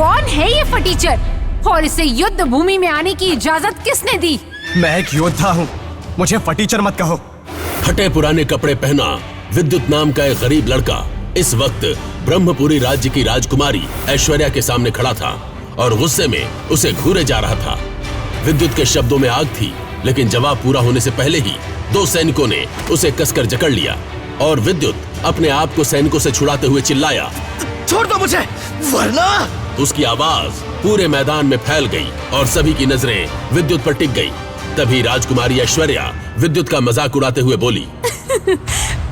कौन है ये फटीचर और इसे युद्ध भूमि में आने की इजाजत किसने दी? मैं एक योद्धा हूँ, मुझे फटीचर मत कहो। फटे पुराने कपड़े पहना विद्युत नाम का एक गरीब लड़का इस वक्त ब्रह्मपुरी राज्य की राजकुमारी ऐश्वर्या के सामने खड़ा था और गुस्से में उसे घूरे जा रहा था। विद्युत के शब्दों में आग थी, लेकिन जवाब पूरा होने से पहले ही दो सैनिकों ने उसे कसकर जकड़ लिया और विद्युत अपने आप को सैनिकों से छुड़ाते हुए चिल्लाया, छोड़ दो मुझे, वरना। उसकी आवाज पूरे मैदान में फैल गई और सभी की नजरें विद्युत पर टिक गई। तभी राजकुमारी ऐश्वर्या विद्युत का मजाक उड़ाते हुए बोली,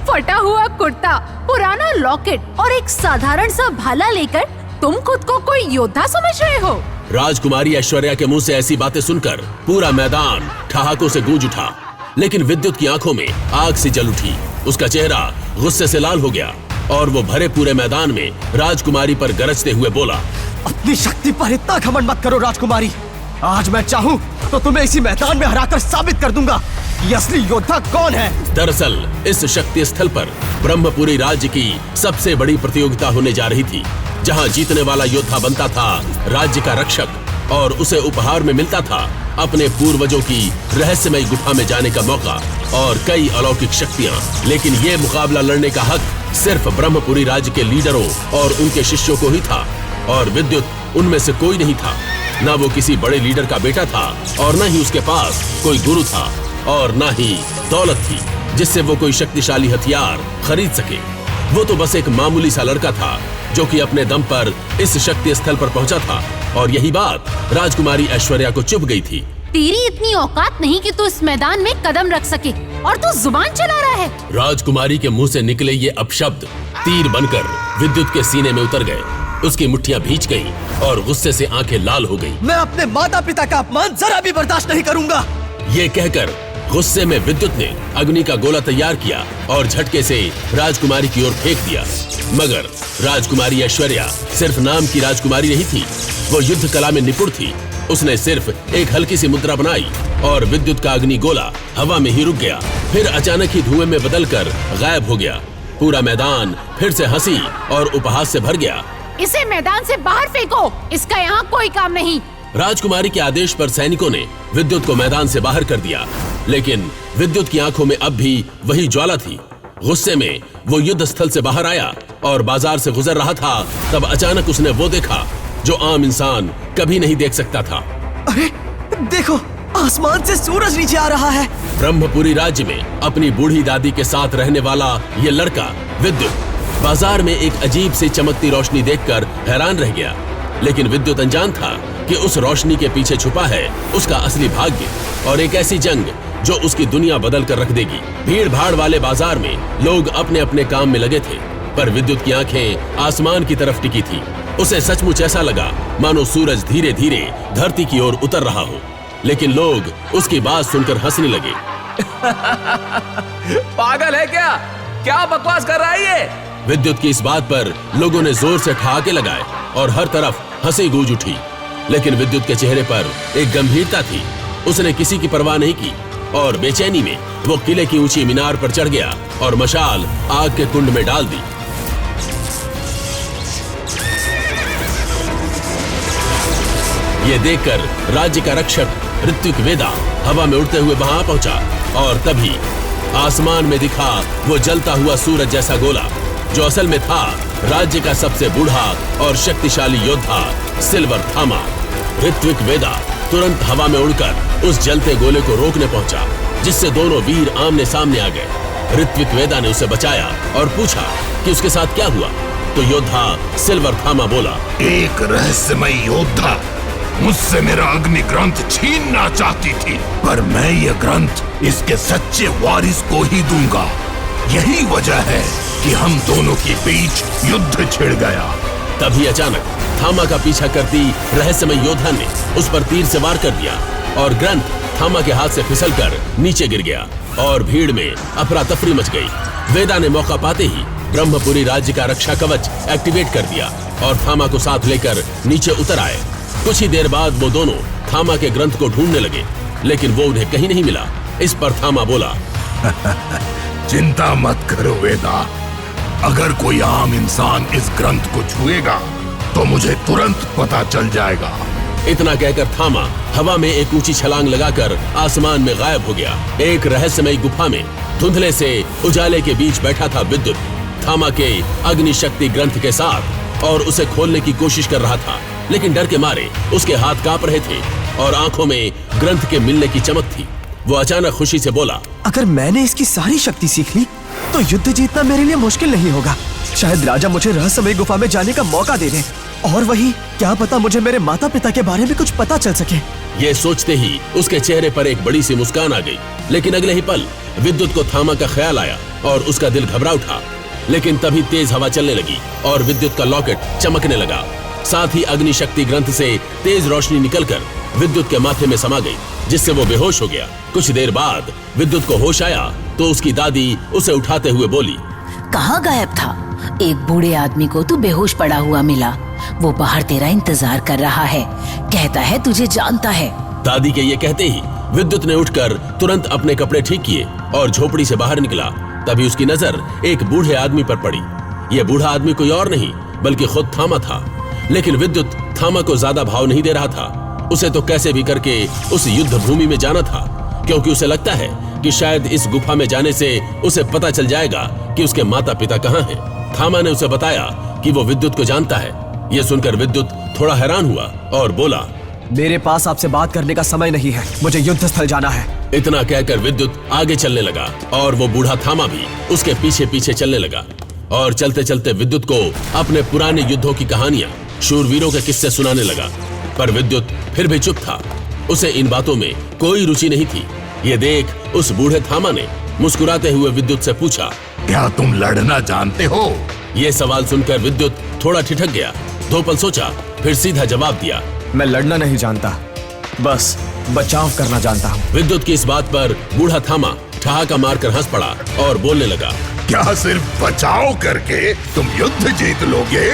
फटा हुआ कुर्ता, पुराना लॉकेट और एक साधारण सा भाला लेकर तुम खुद को कोई योद्धा समझ रहे हो? राजकुमारी ऐश्वर्या के मुंह से ऐसी बातें सुनकर पूरा मैदान ठहाकों से गूंज उठा, लेकिन विद्युत की आंखों में आग सी जल उठी। उसका चेहरा गुस्से से लाल हो गया और वो भरे पूरे मैदान में राजकुमारी पर गरजते हुए बोला, अपनी शक्ति पर इतना घमंड मत करो राजकुमारी। आज मैं चाहूँ तो तुम्हें इसी मैदान में हराकर साबित कर दूंगा कि असली योद्धा कौन है। दरअसल इस शक्ति स्थल पर ब्रह्मपुरी राज्य की सबसे बड़ी प्रतियोगिता होने जा रही थी, जहां जीतने वाला योद्धा बनता था राज्य का रक्षक और उसे उपहार में मिलता था अपने पूर्वजों की रहस्यमय गुफा में जाने का मौका और कई अलौकिक शक्तियां। लेकिन ये मुकाबला लड़ने का हक सिर्फ ब्रह्मपुरी राज्य के लीडरों और उनके शिष्यों को ही था और विद्युत उनमें से कोई नहीं था। न वो किसी बड़े लीडर का बेटा था और न ही उसके पास कोई गुरु था और न ही दौलत थी जिससे वो कोई शक्तिशाली हथियार खरीद सके। वो तो बस एक मामूली सा लड़का था जो कि अपने दम पर इस शक्ति स्थल पर पहुंचा था और यही बात राजकुमारी ऐश्वर्या को चुभ गई थी। तेरी इतनी औकात नहीं कि तू इस मैदान में कदम रख सके और तू जुबान चला रहा है। राजकुमारी के मुंह से निकले ये अपशब्द तीर बनकर विद्युत के सीने में उतर गए। उसकी मुट्ठियां भींच गईं और गुस्से से आंखें लाल हो गईं। मैं अपने माता पिता का अपमान जरा भी बर्दाश्त नहीं करूंगा। ये कहकर गुस्से में विद्युत ने अग्नि का गोला तैयार किया और झटके से राजकुमारी की ओर फेंक दिया। मगर राजकुमारी ऐश्वर्या सिर्फ नाम की राजकुमारी नहीं थी, वो युद्ध कला में निपुण थी। उसने सिर्फ एक हल्की सी मुद्रा बनाई और विद्युत का अग्नि गोला हवा में ही रुक गया, फिर अचानक ही धुएं में बदलकर गायब हो गया। पूरा मैदान फिर से हंसी और उपहास से भर गया। इसे मैदान से बाहर फेंको, इसका यहाँ कोई काम नहीं। राजकुमारी के आदेश पर सैनिकों ने विद्युत को मैदान से बाहर कर दिया, लेकिन विद्युत की आंखों में अब भी वही ज्वाला थी। गुस्से में वो युद्ध स्थल से बाहर आया और बाजार से गुजर रहा था, तब अचानक उसने वो देखा जो आम इंसान कभी नहीं देख सकता था। अरे देखो, आसमान से सूरज नीचे आ रहा है। ब्रह्मपुरी राज्य में अपनी बूढ़ी दादी के साथ रहने वाला ये लड़का विद्युत बाजार में एक अजीब सी चमकती रोशनी देखकर हैरान रह गया, लेकिन विद्युत अनजान था कि उस रोशनी के पीछे छुपा है उसका असली भाग्य और एक ऐसी जंग जो उसकी दुनिया बदल कर रख देगी। भीड़ भाड़ वाले बाजार में लोग अपने अपने काम में लगे थे, पर विद्युत की आंखें आसमान की तरफ टिकी थी। उसे सचमुच ऐसा लगा मानो सूरज धीरे धीरे धरती की ओर उतर रहा हो, लेकिन लोग उसकी बात सुनकर हंसने लगे। पागल है क्या? क्या बकवास कर रहा है ये? विद्युत की इस बात पर लोगों ने जोर से ठहाके लगाए और हर तरफ हंसी गूंज उठी, लेकिन विद्युत के चेहरे पर एक गंभीरता थी। उसने किसी की परवाह नहीं की और बेचैनी में वो किले की ऊंची मीनार पर चढ़ गया और मशाल आग के कुंड में डाल दी। ये देखकर राज्य का रक्षक ऋत्विक वेदा हवा में उड़ते हुए वहां पहुंचा और तभी आसमान में दिखा वो जलता हुआ सूरज जैसा गोला, जो असल में था राज्य का सबसे बूढ़ा और शक्तिशाली योद्धा सिल्वर थामा। ऋत्विक वेदा तुरंत हवा में उड़कर उस जलते गोले को रोकने पहुंचा, जिससे दोनों वीर आमने सामने आ गए। ऋत्विक वेदा ने उसे बचाया और पूछा कि उसके साथ क्या हुआ, तो योद्धा सिल्वर थामा बोला, एक रहस्यमय योद्धा मुझसे मेरा अग्नि ग्रंथ छीनना चाहती थी, पर मैं ये ग्रंथ इसके सच्चे वारिस को ही दूंगा। यही वजह है कि हम दोनों के बीच युद्ध छिड़ गया। तभी अचानक थामा का पीछा करती रहस्यमय योद्धा ने उस पर तीर से वार कर दिया और ग्रंथ थामा के हाथ से फिसलकर नीचे गिर गया और भीड़ में अफरा तफरी मच गई। वेदा ने मौका पाते ही ब्रह्मपुरी राज्य का रक्षा कवच एक्टिवेट कर दिया और थामा को साथ लेकर नीचे उतर आए। कुछ ही देर बाद वो दोनों थामा के ग्रंथ को ढूंढने लगे, लेकिन वो उन्हें कहीं नहीं मिला। इस पर थामा बोला, चिंता मत करो वेदा, अगर कोई आम इंसान इस ग्रंथ को छुएगा तो मुझे तुरंत पता चल जाएगा। इतना कहकर थामा हवा में एक ऊंची छलांग लगाकर आसमान में गायब हो गया। एक रहस्यमयी गुफा में धुंधले से उजाले के बीच बैठा था विद्युत, थामा के अग्नि शक्ति ग्रंथ के साथ, और उसे खोलने की कोशिश कर रहा था, लेकिन डर के मारे उसके हाथ कांप रहे थे और आंखों में ग्रंथ के मिलने की चमक थी। वो अचानक खुशी से बोला, अगर मैंने इसकी सारी शक्ति सीख ली तो युद्ध जीतना मेरे लिए मुश्किल नहीं होगा। शायद राजा मुझे रहस्यमय गुफा में जाने का मौका दे दे, और वही क्या पता मुझे मेरे माता पिता के बारे में कुछ पता चल सके। ये सोचते ही उसके चेहरे पर एक बड़ी सी मुस्कान आ गई, लेकिन अगले ही पल विद्युत को थामा का ख्याल आया और उसका दिल घबरा उठा। लेकिन तभी तेज हवा चलने लगी और विद्युत का लॉकेट चमकने लगा। साथ ही अग्नि शक्ति ग्रंथ से तेज रोशनी निकलकर विद्युत के माथे में समा गई, जिससे वो बेहोश हो गया। कुछ देर बाद विद्युत को होश आया तो उसकी दादी उसे उठाते हुए बोली, कहाँ गायब था? एक बूढ़े आदमी को तू बेहोश पड़ा हुआ मिला। वो बाहर तेरा इंतजार कर रहा है, कहता है तुझे जानता है। दादी के ये कहते ही विद्युत ने उठकर तुरंत अपने कपड़े ठीक किए और झोपड़ी से बाहर निकला। तभी उसकी नजर एक बूढ़े आदमी पर पड़ी। यह बूढ़ा आदमी कोई और नहीं बल्कि खुद थामा था। लेकिन विद्युत थामा को ज्यादा भाव नहीं दे रहा था। उसे तो कैसे भी करके उस युद्ध भूमि में जाना था, क्योंकि उसे लगता है कि शायद इस गुफा में जाने से उसे पता चल जाएगा कि उसके माता पिता कहाँ हैं। थामा ने उसे बताया कि वो विद्युत को जानता है। यह सुनकर विद्युत थोड़ा हैरान हुआ और बोला, मेरे पास आपसे बात करने का समय नहीं है, मुझे युद्ध स्थल जाना है। इतना कहकर विद्युत आगे चलने लगा और वो बूढ़ा थामा भी उसके पीछे पीछे चलने लगा। और चलते चलते विद्युत को अपने पुराने युद्धों की कहानियां, शूरवीरों के किस्से सुनाने लगा। पर विद्युत फिर भी चुप था। उसे इन बातों में कोई रुचि नहीं थी। ये देख उस बूढ़े थामा ने मुस्कुराते हुए विद्युत से पूछा, क्या तुम लड़ना जानते हो? ये सवाल सुनकर विद्युत थोड़ा ठिठक गया। 2 पल सोचा, फिर सीधा जवाब दिया, मैं लड़ना नहीं जानता, बस बचाव करना जानता हूँ। विद्युत की इस बात पर बूढ़ा थामा ठहाका मारकर हंस पड़ा और बोलने लगा, क्या सिर्फ बचाव करके तुम युद्ध जीत लोगे?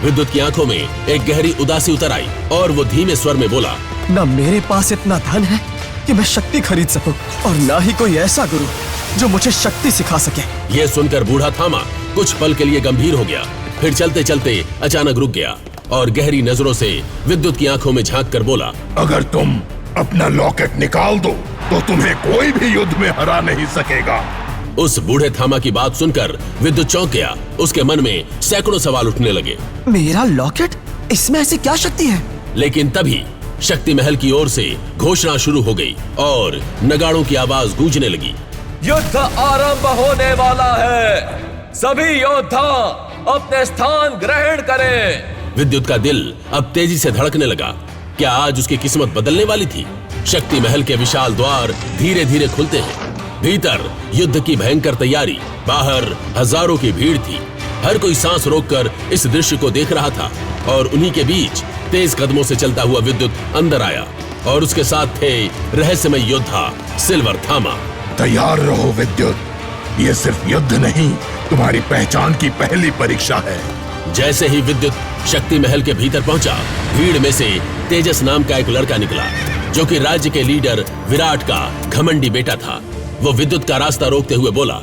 विद्युत की आंखों में एक गहरी उदासी उतर आई और वो धीमे स्वर में बोला, न मेरे पास इतना धन है कि मैं शक्ति खरीद सकूं, और न ही कोई ऐसा गुरु जो मुझे शक्ति सिखा सके। ये सुनकर बूढ़ा थामा कुछ पल के लिए गंभीर हो गया। फिर चलते चलते अचानक रुक गया और गहरी नजरों से विद्युत की आंखों में झांक कर बोला, अगर तुम अपना लॉकेट निकाल दो तो तुम्हें कोई भी युद्ध में हरा नहीं सकेगा। उस बूढ़े थामा की बात सुनकर विद्युत चौंक गया। उसके मन में सैकड़ों सवाल उठने लगे। मेरा लॉकेट, इसमें ऐसी क्या शक्ति है? लेकिन तभी शक्ति महल की ओर से घोषणा शुरू हो गई और नगाड़ों की आवाज गूंजने लगी। युद्ध आरंभ होने वाला है, सभी योद्धा अपने स्थान ग्रहण करें। विद्युत का दिल अब तेजी से धड़कने लगा। क्या आज उसकी किस्मत बदलने वाली थी? शक्ति महल के विशाल द्वार धीरे धीरे खुलते हैं। भीतर युद्ध की भयंकर तैयारी, बाहर हजारों की भीड़ थी। हर कोई सांस रोककर इस दृश्य को देख रहा था और उन्हीं के बीच तेज कदमों से चलता हुआ विद्युत अंदर आया और उसके साथ थे रहस्यमय योद्धा सिल्वर थामा। तैयार रहो विद्युत, ये सिर्फ युद्ध नहीं, तुम्हारी पहचान की पहली परीक्षा है। जैसे ही विद्युत शक्ति महल के भीतर पहुंचा, भीड़ में से तेजस नाम का एक लड़का निकला, जो कि राज्य के लीडर विराट का घमंडी बेटा था। वो विद्युत का रास्ता रोकते हुए बोला,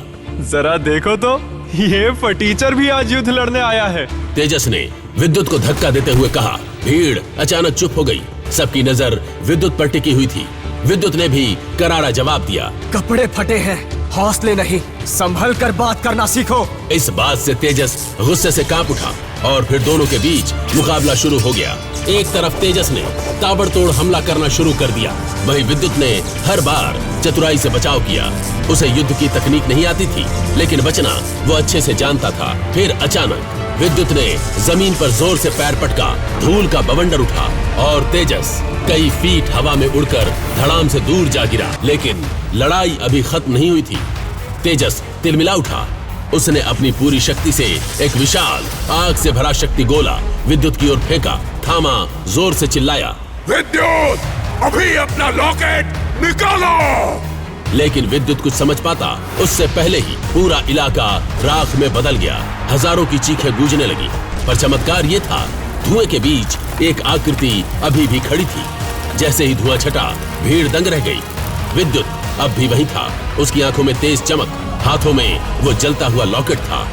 जरा देखो तो, ये फटीचर भी आज युद्ध लड़ने आया है। तेजस ने विद्युत को धक्का देते हुए कहा। भीड़ अचानक चुप हो गई। सबकी नजर विद्युत पर टिकी हुई थी। विद्युत ने भी करारा जवाब दिया, कपड़े फटे हैं, हौसले नहीं, संभल कर बात करना सीखो। इस बात से तेजस गुस्से से कांप उठा और फिर दोनों के बीच मुकाबला शुरू हो गया। एक तरफ तेजस ने ताबड़तोड़ हमला करना शुरू कर दिया, वहीं विद्युत ने हर बार चतुराई से बचाव किया। उसे युद्ध की तकनीक नहीं आती थी, लेकिन बचना वो अच्छे से जानता था। फिर अचानक विद्युत ने जमीन पर जोर से पैर पटका, धूल का बवंडर उठा और तेजस कई फीट हवा में उड़कर धड़ाम से दूर जा गिरा। लेकिन लड़ाई अभी खत्म नहीं हुई थी। तेजस तिलमिला उठा। उसने अपनी पूरी शक्ति से एक विशाल आग से भरा शक्ति गोला विद्युत की ओर फेंका। थामा जोर से चिल्लाया, विद्युत, अभी अपना लॉकेट निकालो। लेकिन विद्युत कुछ समझ पाता उससे पहले ही पूरा इलाका राख में बदल गया। हजारों की चीखें गूंजने लगी। पर चमत्कार ये था, धुएं के बीच एक आकृति अभी भी खड़ी थी। जैसे ही धुआं छटा, भीड़ दंग रह गई। विद्युत अब भी वही था। उसकी आंखों में तेज चमक, हाथों में वो जलता हुआ लॉकेट था।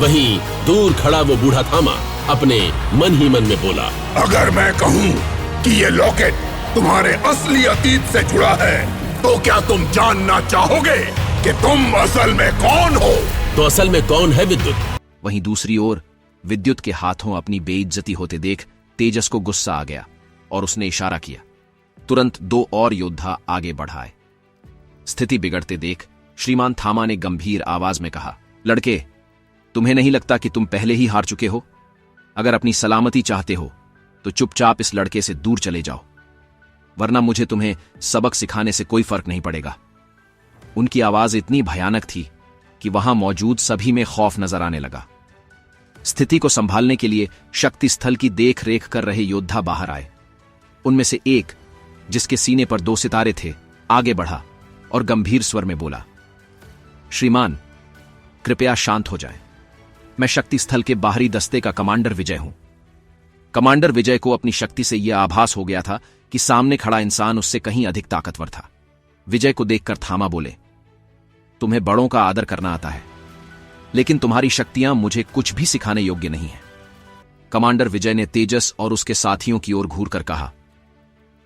वहीं दूर खड़ा वो बूढ़ा थामा अपने मन ही मन में बोला, अगर मैं कहूं कि ये लॉकेट तुम्हारे असली अतीत से जुड़ा है, तो क्या तुम जानना चाहोगे कि तुम असल में कौन हो? तो असल में कौन है विद्युत? वहीं दूसरी ओर विद्युत के हाथों अपनी बेइज्जती होते देख तेजस को गुस्सा आ गया और उसने इशारा किया। तुरंत 2 और योद्धा आगे बढ़ाए। स्थिति बिगड़ते देख श्रीमान थामा ने गंभीर आवाज में कहा, लड़के, तुम्हें नहीं लगता कि तुम पहले ही हार चुके हो? अगर अपनी सलामती चाहते हो तो चुपचाप इस लड़के से दूर चले जाओ, वरना मुझे तुम्हें सबक सिखाने से कोई फर्क नहीं पड़ेगा। उनकी आवाज इतनी भयानक थी कि वहां मौजूद सभी में खौफ नजर आने लगा। स्थिति को संभालने के लिए शक्ति स्थल की देख रेख कर रहे योद्धा बाहर आए। उनमें से एक, जिसके सीने पर 2 सितारे थे, आगे बढ़ा और गंभीर स्वर में बोला, श्रीमान, कृपया शांत हो जाएं। मैं शक्ति स्थल के बाहरी दस्ते का कमांडर विजय हूं। कमांडर विजय को अपनी शक्ति से यह आभास हो गया था कि सामने खड़ा इंसान उससे कहीं अधिक ताकतवर था। विजय को देखकर थामा बोले, तुम्हें बड़ों का आदर करना आता है, लेकिन तुम्हारी शक्तियां मुझे कुछ भी सिखाने योग्य नहीं है। कमांडर विजय ने तेजस और उसके साथियों की ओर घूरकर कहा,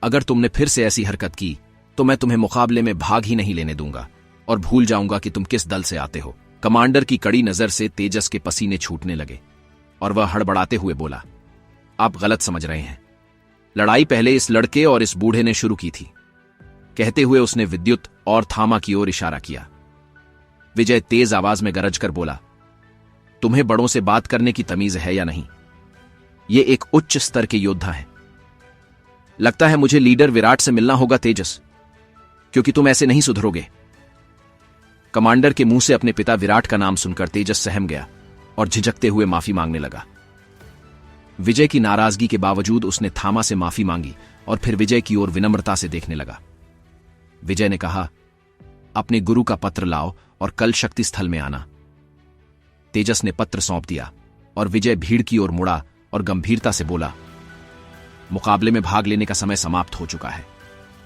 अगर तुमने फिर से ऐसी हरकत की तो मैं तुम्हें मुकाबले में भाग ही नहीं लेने दूंगा और भूल जाऊंगा कि तुम किस दल से आते हो। कमांडर की कड़ी नजर से तेजस के पसीने छूटने लगे और वह हड़बड़ाते हुए बोला, आप गलत समझ रहे हैं। लड़ाई पहले इस लड़के और इस बूढ़े ने शुरू की थी। कहते हुए उसने विद्युत और थामा की ओर इशारा किया। विजय तेज आवाज में गरज कर बोला, तुम्हें बड़ों से बात करने की तमीज है या नहीं? ये एक उच्च स्तर के योद्धा हैं। लगता है मुझे लीडर विराट से मिलना होगा तेजस, क्योंकि तुम ऐसे नहीं सुधरोगे। कमांडर के मुंह से अपने पिता विराट का नाम सुनकर तेजस सहम गया और झिझकते हुए माफी मांगने लगा। विजय की नाराजगी के बावजूद उसने थामा से माफी मांगी और फिर विजय की ओर विनम्रता से देखने लगा। विजय ने कहा, अपने गुरु का पत्र लाओ और कल शक्ति स्थल में आना। तेजस ने पत्र सौंप दिया और विजय भीड़ की ओर मुड़ा और गंभीरता से बोला, मुकाबले में भाग लेने का समय समाप्त हो चुका है।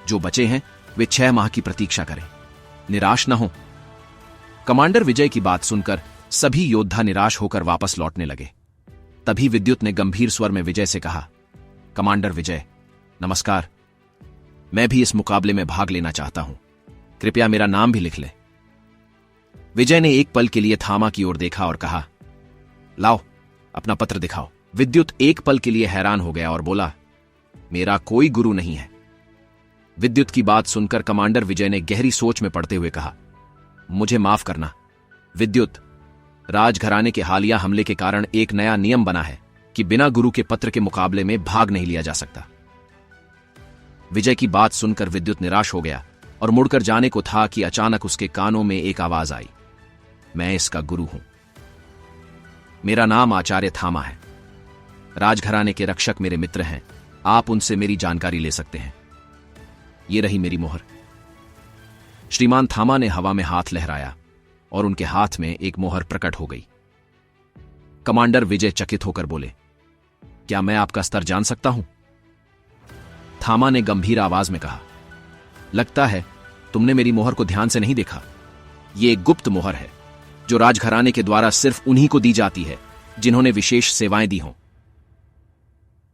जो बचे हैं वे 6 माह की प्रतीक्षा करें, निराश न हो। कमांडर विजय की बात सुनकर सभी योद्धा निराश होकर वापस लौटने लगे। तभी विद्युत ने गंभीर स्वर में विजय से कहा, कमांडर विजय, नमस्कार। मैं भी इस मुकाबले में भाग लेना चाहता हूं, कृपया मेरा नाम भी लिख लें। विजय ने एक पल के लिए थामा की ओर देखा और कहा, लाओ अपना पत्र दिखाओ। विद्युत एक पल के लिए हैरान हो गया और बोला, मेरा कोई गुरु नहीं है। विद्युत की बात सुनकर कमांडर विजय ने गहरी सोच में पड़ते हुए कहा, मुझे माफ करना विद्युत, राजघराने के हालिया हमले के कारण एक नया नियम बना है कि बिना गुरु के पत्र के मुकाबले में भाग नहीं लिया जा सकता। विजय की बात सुनकर विद्युत निराश हो गया और मुड़कर जाने को था कि अचानक उसके कानों में एक आवाज आई, मैं इसका गुरु हूं। मेरा नाम आचार्य थामा है। राजघराने के रक्षक मेरे मित्र हैं, आप उनसे मेरी जानकारी ले सकते हैं। ये रही मेरी मोहर। श्रीमान थामा ने हवा में हाथ लहराया और उनके हाथ में एक मोहर प्रकट हो गई। कमांडर विजय चकित होकर बोले, क्या मैं आपका स्तर जान सकता हूं? थामा ने गंभीर आवाज में कहा, लगता है तुमने मेरी मोहर को ध्यान से नहीं देखा। ये एक गुप्त मोहर है जो राजघराने के द्वारा सिर्फ उन्हीं को दी जाती है जिन्होंने विशेष सेवाएं दी हों।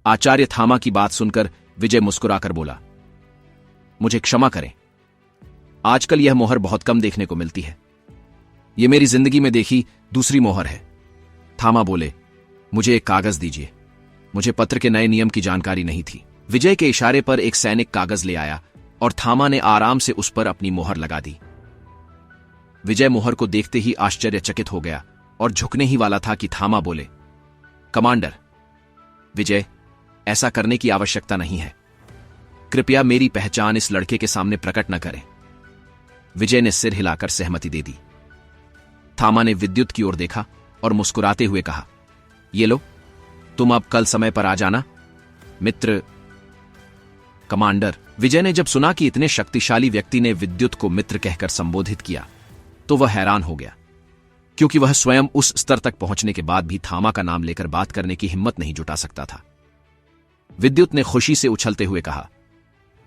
आचार्य थामा की बात सुनकर विजय मुस्कुराकर बोला, मुझे क्षमा करें, आजकल यह मोहर बहुत कम देखने को मिलती है। यह मेरी जिंदगी में देखी दूसरी मोहर है। थामा बोले, मुझे एक कागज दीजिए, मुझे पत्र के नए नियम की जानकारी नहीं थी। विजय के इशारे पर एक सैनिक कागज ले आया और थामा ने आराम से उस पर अपनी मोहर लगा दी। विजय मोहर को देखते ही आश्चर्यचकित हो गया और झुकने ही वाला था कि थामा बोले, कमांडर विजय, ऐसा करने की आवश्यकता नहीं है। कृपया मेरी पहचान इस लड़के के सामने प्रकट न करें। विजय ने सिर हिलाकर सहमति दे दी। थामा ने विद्युत की ओर देखा और मुस्कुराते हुए कहा, ये लो, तुम अब कल समय पर आ जाना। मित्र। कमांडर विजय ने जब सुना कि इतने शक्तिशाली व्यक्ति ने विद्युत को मित्र कहकर संबोधित किया तो वह हैरान हो गया, क्योंकि वह स्वयं उस स्तर तक पहुंचने के बाद भी थामा का नाम लेकर बात करने की हिम्मत नहीं जुटा सकता था। विद्युत ने खुशी से उछलते हुए कहा,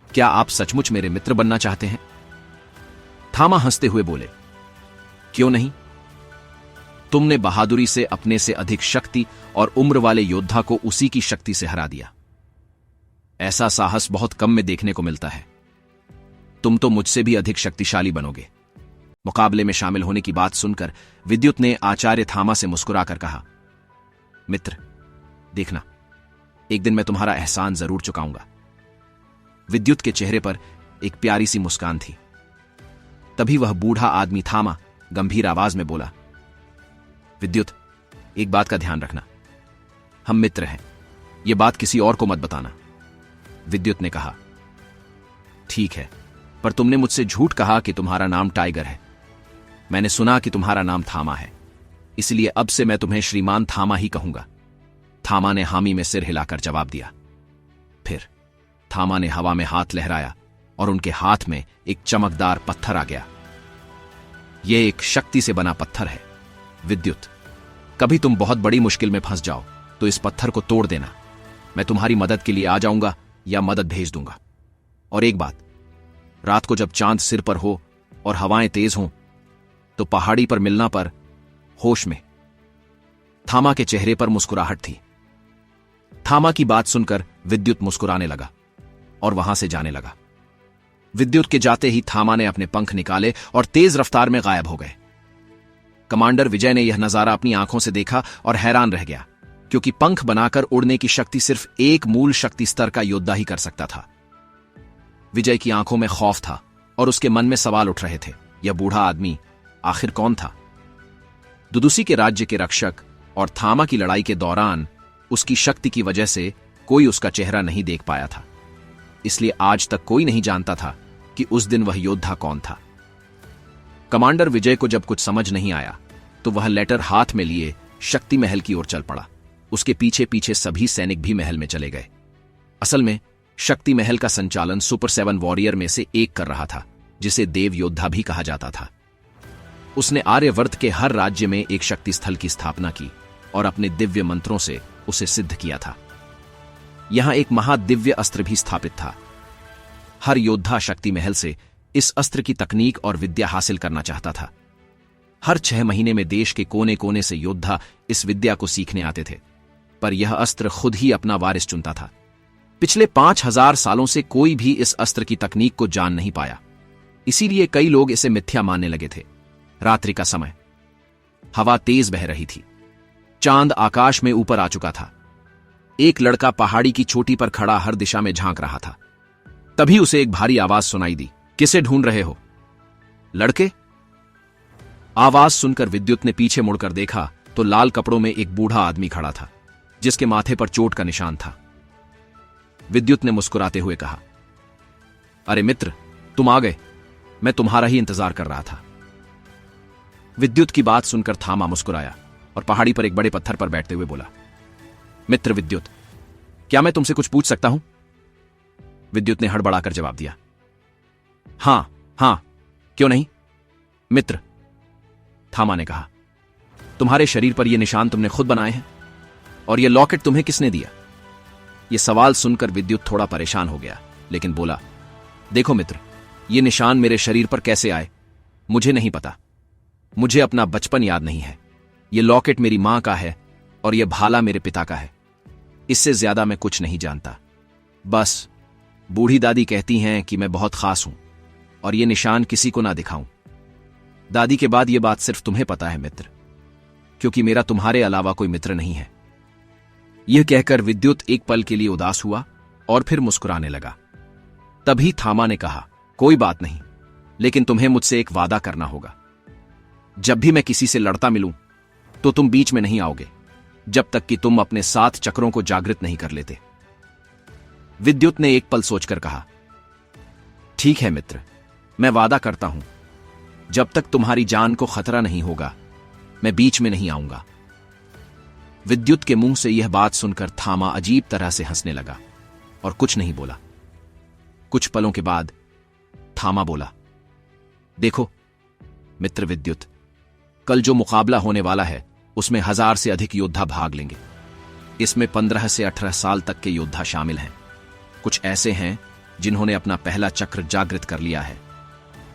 क्या आप सचमुच मेरे मित्र बनना चाहते हैं? थामा हंसते हुए बोले, क्यों नहीं? तुमने बहादुरी से अपने से अधिक शक्ति और उम्र वाले योद्धा को उसी की शक्ति से हरा दिया। ऐसा साहस बहुत कम में देखने को मिलता है। तुम तो मुझसे भी अधिक शक्तिशाली बनोगे। मुकाबले में शामिल होने की बात सुनकर विद्युत ने आचार्य थामा से मुस्कुराकर कहा, मित्र, देखना, एक दिन मैं तुम्हारा एहसान जरूर चुकाऊंगा। विद्युत के चेहरे पर एक प्यारी सी मुस्कान थी। तभी वह बूढ़ा आदमी थामा गंभीर आवाज में बोला, विद्युत, एक बात का ध्यान रखना, हम मित्र हैं, यह बात किसी और को मत बताना। विद्युत ने कहा, ठीक है, पर तुमने मुझसे झूठ कहा कि तुम्हारा नाम टाइगर है। मैंने सुना कि तुम्हारा नाम थामा है, इसलिए अब से मैं तुम्हें श्रीमान थामा ही कहूंगा। थामा ने हामी में सिर हिलाकर जवाब दिया। फिर थामा ने हवा में हाथ लहराया और उनके हाथ में एक चमकदार पत्थर आ गया। यह एक शक्ति से बना पत्थर है। विद्युत, कभी तुम बहुत बड़ी मुश्किल में फंस जाओ तो इस पत्थर को तोड़ देना। मैं तुम्हारी मदद के लिए आ जाऊंगा या मदद भेज दूंगा। और एक बात, रात को जब चांद सिर पर हो और हवाएं तेज हों तो पहाड़ी पर मिलना पर होश में। थामा के चेहरे पर मुस्कुराहट थी। थामा की बात सुनकर विद्युत मुस्कुराने लगा और वहां से जाने लगा। विद्युत के जाते ही थामा ने अपने पंख निकाले और तेज रफ्तार में गायब हो गए। कमांडर विजय ने यह नजारा अपनी आंखों से देखा और हैरान रह गया, क्योंकि पंख बनाकर उड़ने की शक्ति सिर्फ एक मूल शक्ति स्तर का योद्धा ही कर सकता था। विजय की आंखों में खौफ था और उसके मन में सवाल उठ रहे थे, यह बूढ़ा आदमी आखिर कौन था? दुदुसी के राज्य के रक्षक और थामा की लड़ाई के दौरान उसकी शक्ति की वजह से कोई उसका चेहरा नहीं देख पाया था, इसलिए आज तक कोई नहीं जानता था कि उस दिन वह योद्धा कौन था। कमांडर विजय को जब कुछ समझ नहीं आया तो वह लेटर हाथ में लिए शक्ति महल की ओर चल पड़ा। उसके पीछे पीछे सभी सैनिक भी महल में चले गए। असल में शक्ति महल का संचालन सुपर 7 वॉरियर में से एक कर रहा था, जिसे देव योद्धा भी कहा जाता था। उसने आर्यवर्त के हर राज्य में एक शक्ति स्थल की स्थापना की और अपने दिव्य मंत्रों से उसे सिद्ध किया था। यहां एक महादिव्य अस्त्र भी स्थापित था। हर योद्धा शक्ति महल से इस अस्त्र की तकनीक और विद्या हासिल करना चाहता था। हर 6 महीने में देश के कोने कोने से योद्धा इस विद्या को सीखने आते थे, पर यह अस्त्र खुद ही अपना वारिस चुनता था। पिछले 5000 सालों से कोई भी इस अस्त्र की तकनीक को जान नहीं पाया, इसीलिए कई लोग इसे मिथ्या मानने लगे थे। रात्रि का समय, हवा तेज बह रही थी, चांद आकाश में ऊपर आ चुका था। एक लड़का पहाड़ी की चोटी पर खड़ा हर दिशा में झांक रहा था। तभी उसे एक भारी आवाज सुनाई दी, किसे ढूंढ रहे हो? लड़के? आवाज सुनकर विद्युत ने पीछे मुड़कर देखा तो लाल कपड़ों में एक बूढ़ा आदमी खड़ा था, जिसके माथे पर चोट का निशान था। विद्युत ने मुस्कुराते हुए कहा, अरे मित्र, तुम आ गए, मैं तुम्हारा ही इंतजार कर रहा था। विद्युत की बात सुनकर थामा मुस्कुराया और पहाड़ी पर एक बड़े पत्थर पर बैठते हुए बोला, मित्र विद्युत, क्या मैं तुमसे कुछ पूछ सकता हूं? विद्युत ने हड़बड़ाकर जवाब दिया, हां हां, क्यों नहीं मित्र। थामा ने कहा, तुम्हारे शरीर पर यह निशान तुमने खुद बनाए हैं, और यह लॉकेट तुम्हें किसने दिया? यह सवाल सुनकर विद्युत थोड़ा परेशान हो गया, लेकिन बोला, देखो मित्र, यह निशान मेरे शरीर पर कैसे आए मुझे नहीं पता। मुझे अपना बचपन याद नहीं है। यह लॉकेट मेरी मां का है और यह भाला मेरे पिता का है। इससे ज्यादा मैं कुछ नहीं जानता। बस बूढ़ी दादी कहती हैं कि मैं बहुत खास हूं और यह निशान किसी को ना दिखाऊं। दादी के बाद यह बात सिर्फ तुम्हें पता है मित्र, क्योंकि मेरा तुम्हारे अलावा कोई मित्र नहीं है। यह कहकर विद्युत एक पल के लिए उदास हुआ और फिर मुस्कुराने लगा। तभी थामा ने कहा, कोई बात नहीं, लेकिन तुम्हें मुझसे एक वादा करना होगा। जब भी मैं किसी से लड़ता मिलूं तो तुम बीच में नहीं आओगे, जब तक कि तुम अपने 7 चक्रों को जागृत नहीं कर लेते। विद्युत ने एक पल सोचकर कहा, ठीक है मित्र, मैं वादा करता हूं, जब तक तुम्हारी जान को खतरा नहीं होगा मैं बीच में नहीं आऊंगा। विद्युत के मुंह से यह बात सुनकर थामा अजीब तरह से हंसने लगा और कुछ नहीं बोला। कुछ पलों के बाद थामा बोला, देखो मित्र विद्युत, कल जो मुकाबला होने वाला है उसमें 1000 से अधिक योद्धा भाग लेंगे। इसमें 15 से 18 साल तक के योद्धा शामिल हैं। कुछ ऐसे हैं जिन्होंने अपना पहला चक्र जागृत कर लिया है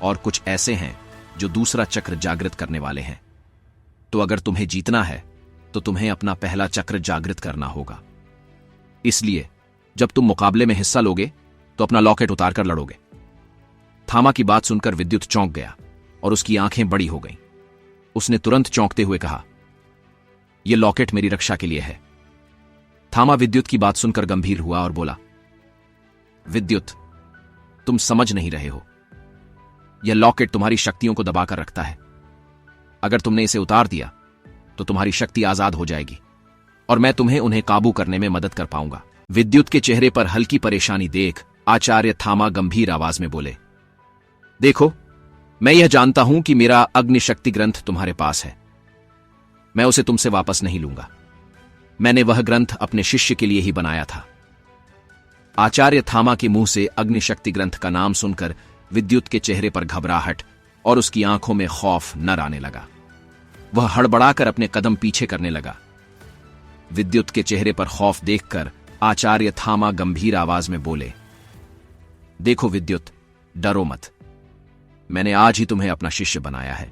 और कुछ ऐसे हैं जो दूसरा चक्र जागृत करने वाले हैं। तो अगर तुम्हें जीतना है तो तुम्हें अपना पहला चक्र जागृत करना होगा। इसलिए जब तुम मुकाबले में हिस्सा लोगे तो अपना लॉकेट उतारकर लड़ोगे। थामा की बात सुनकर विद्युत चौंक गया और उसकी आंखें बड़ी हो गईं। उसने तुरंत चौंकते हुए कहा, यह लॉकेट मेरी रक्षा के लिए है। थामा विद्युत की बात सुनकर गंभीर हुआ और बोला, विद्युत, तुम समझ नहीं रहे हो। यह लॉकेट तुम्हारी शक्तियों को दबाकर रखता है। अगर तुमने इसे उतार दिया तो तुम्हारी शक्ति आजाद हो जाएगी और मैं तुम्हें उन्हें काबू करने में मदद कर पाऊंगा। विद्युत के चेहरे पर हल्की परेशानी देख आचार्य थामा गंभीर आवाज में बोले, देखो, मैं यह जानता हूं कि मेरा अग्नि शक्ति ग्रंथ तुम्हारे पास है। मैं उसे तुमसे वापस नहीं लूंगा। मैंने वह ग्रंथ अपने शिष्य के लिए ही बनाया था। आचार्य थामा के मुंह से अग्नि शक्ति ग्रंथ का नाम सुनकर विद्युत के चेहरे पर घबराहट और उसकी आंखों में खौफ नर आने लगा। वह हड़बड़ाकर अपने कदम पीछे करने लगा। विद्युत के चेहरे पर खौफ देखकर आचार्य थामा गंभीर आवाज में बोले, देखो विद्युत, डरो मत। मैंने आज ही तुम्हें अपना शिष्य बनाया है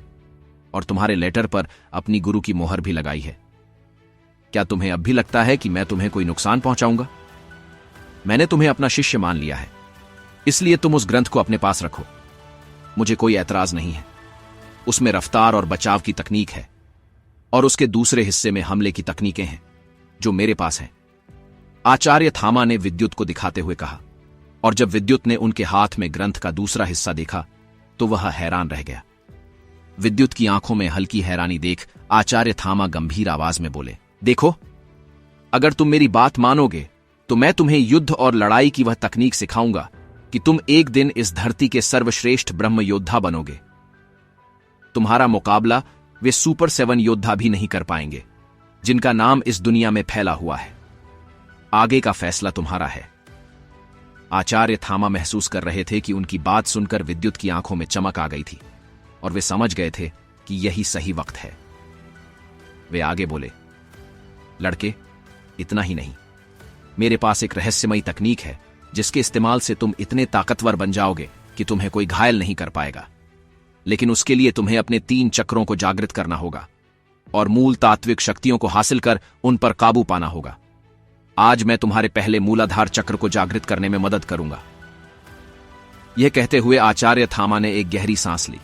और तुम्हारे लेटर पर अपनी गुरु की मोहर भी लगाई है। क्या तुम्हें अब भी लगता है कि मैं तुम्हें कोई नुकसान पहुंचाऊंगा? मैंने तुम्हें अपना शिष्य मान लिया है, इसलिए तुम उस ग्रंथ को अपने पास रखो। मुझे कोई ऐतराज नहीं है। उसमें रफ्तार और बचाव की तकनीक है और उसके दूसरे हिस्से में हमले की तकनीकें हैं जो मेरे पास हैं। आचार्य थामा ने विद्युत को दिखाते हुए कहा, और जब विद्युत ने उनके हाथ में ग्रंथ का दूसरा हिस्सा देखा तो वह हैरान रह गया। विद्युत की आंखों में हल्की हैरानी देख आचार्य थामा गंभीर आवाज में बोले, देखो, अगर तुम मेरी बात मानोगे तो मैं तुम्हें युद्ध और लड़ाई की वह तकनीक सिखाऊंगा कि तुम एक दिन इस धरती के सर्वश्रेष्ठ ब्रह्म योद्धा बनोगे। तुम्हारा मुकाबला वे सुपर 7 योद्धा भी नहीं कर पाएंगे जिनका नाम इस दुनिया में फैला हुआ है। आगे का फैसला तुम्हारा है। आचार्य थामा महसूस कर रहे थे कि उनकी बात सुनकर विद्युत की आंखों में चमक आ गई थी और वे समझ गए थे कि यही सही वक्त है। वे आगे बोले, लड़के, इतना ही नहीं, मेरे पास एक रहस्यमयी तकनीक है जिसके इस्तेमाल से तुम इतने ताकतवर बन जाओगे कि तुम्हें कोई घायल नहीं कर पाएगा। लेकिन उसके लिए तुम्हें अपने 3 चक्रों को जागृत करना होगा और मूल तात्विक शक्तियों को हासिल कर उन पर काबू पाना होगा। आज मैं तुम्हारे पहले मूलाधार चक्र को जागृत करने में मदद करूंगा। यह कहते हुए आचार्य थामा ने एक गहरी सांस ली।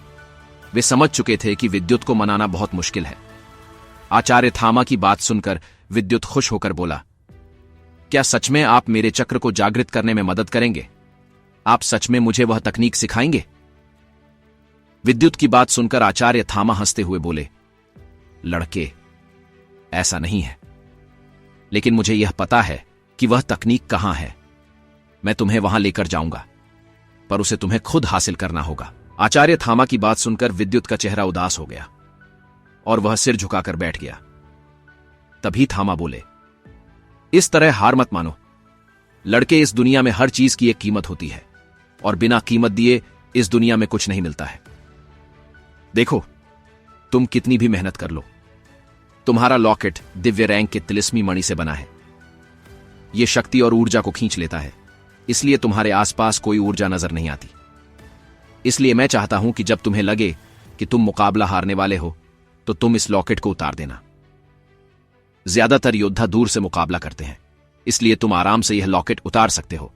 वे समझ चुके थे कि विद्युत को मनाना बहुत मुश्किल है। आचार्य थामा की बात सुनकर विद्युत खुश होकर बोला, क्या सच में आप मेरे चक्र को जागृत करने में मदद करेंगे? आप सच में मुझे वह तकनीक सिखाएंगे? विद्युत की बात सुनकर आचार्य थामा हंसते हुए बोले, लड़के, ऐसा नहीं है, लेकिन मुझे यह पता है कि वह तकनीक कहां है। मैं तुम्हें वहां लेकर जाऊंगा, पर उसे तुम्हें खुद हासिल करना होगा। आचार्य थामा की बात सुनकर विद्युत का चेहरा उदास हो गया और वह सिर झुकाकर बैठ गया। तभी थामा बोले, इस तरह हार मत मानो। लड़के, इस दुनिया में हर चीज की एक कीमत होती है और बिना कीमत दिए इस दुनिया में कुछ नहीं मिलता है। देखो, तुम कितनी भी मेहनत कर लो, तुम्हारा लॉकेट दिव्य रैंक के तिलिस्मी मणि से बना है। यह शक्ति और ऊर्जा को खींच लेता है, इसलिए तुम्हारे आसपास कोई ऊर्जा नजर नहीं आती। इसलिए मैं चाहता हूं कि जब तुम्हें लगे कि तुम मुकाबला हारने वाले हो तो तुम इस लॉकेट को उतार देना। ज्यादातर योद्धा दूर से मुकाबला करते हैं, इसलिए तुम आराम से यह लॉकेट उतार सकते हो।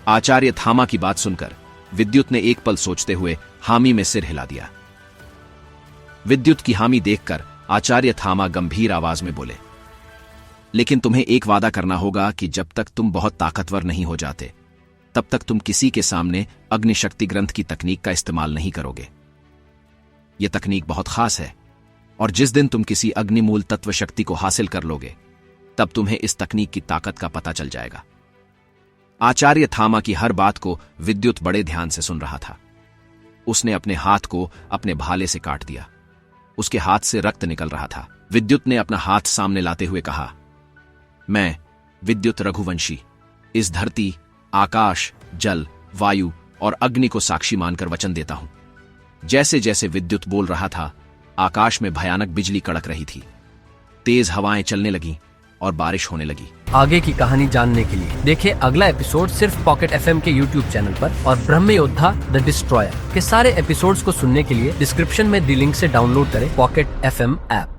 आचार्य थामा की बात सुनकर विद्युत ने एक पल सोचते हुए हामी में सिर हिला दिया। विद्युत की हामी देखकर आचार्य थामा गंभीर आवाज में बोले, लेकिन तुम्हें एक वादा करना होगा कि जब तक तुम बहुत ताकतवर नहीं हो जाते तब तक तुम किसी के सामने अग्निशक्ति ग्रंथ की तकनीक का इस्तेमाल नहीं करोगे। यह तकनीक बहुत खास है और जिस दिन तुम किसी अग्निमूल तत्व शक्ति को हासिल कर लोगे तब तुम्हें इस तकनीक की ताकत का पता चल जाएगा। आचार्य थामा की हर बात को विद्युत बड़े ध्यान से सुन रहा था। उसने अपने हाथ को अपने भाले से काट दिया। उसके हाथ से रक्त निकल रहा था। विद्युत ने अपना हाथ सामने लाते हुए कहा, मैं विद्युत रघुवंशी इस धरती, आकाश, जल, वायु और अग्नि को साक्षी मानकर वचन देता हूं। जैसे जैसे विद्युत बोल रहा था, आकाश में भयानक बिजली कड़क रही थी। तेज हवाएं चलने लगीं और बारिश होने लगी। आगे की कहानी जानने के लिए देखें अगला एपिसोड सिर्फ पॉकेट एफएम के यूट्यूब चैनल पर और ब्रह्म योद्धा द डिस्ट्रॉयर के सारे एपिसोड्स को सुनने के लिए डिस्क्रिप्शन में दी लिंक से डाउनलोड करें पॉकेट एफएम ऐप।